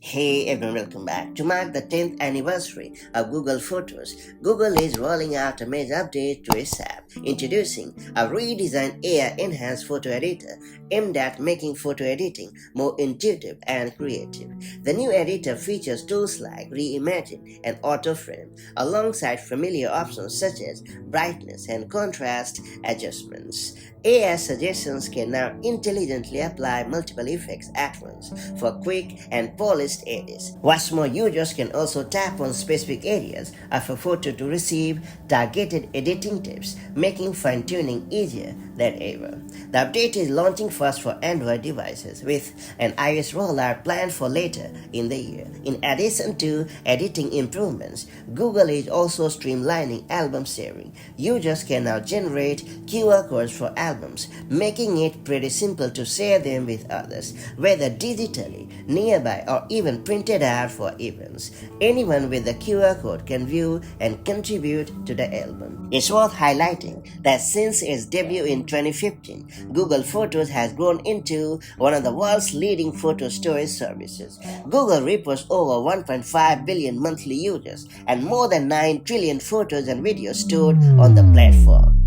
Hey everyone, welcome back. To mark the 10th anniversary of Google Photos, Google is rolling out a major update to its app, introducing a redesigned AI-enhanced photo editor aimed at making photo editing more intuitive and creative. The new editor features tools like Reimagine and Auto Frame, alongside familiar options such as brightness and contrast adjustments. AI suggestions can now intelligently apply multiple effects at once for quick and polished edits. What's more, users can also tap on specific areas of a photo to receive targeted editing tips, making fine-tuning easier than ever. The update is launching first for Android devices, with an iOS rollout planned for later in the year. In addition to editing improvements, Google is also streamlining album sharing. Users can now generate QR codes for albums, making it pretty simple to share them with others, whether digitally, nearby, or even printed out for events. Anyone with the QR code can view and contribute to the album. It's worth highlighting that since its debut in 2015, Google Photos has grown into one of the world's leading photo storage services. Google reports over 1.5 billion monthly users and more than 9 trillion photos and videos stored on the platform.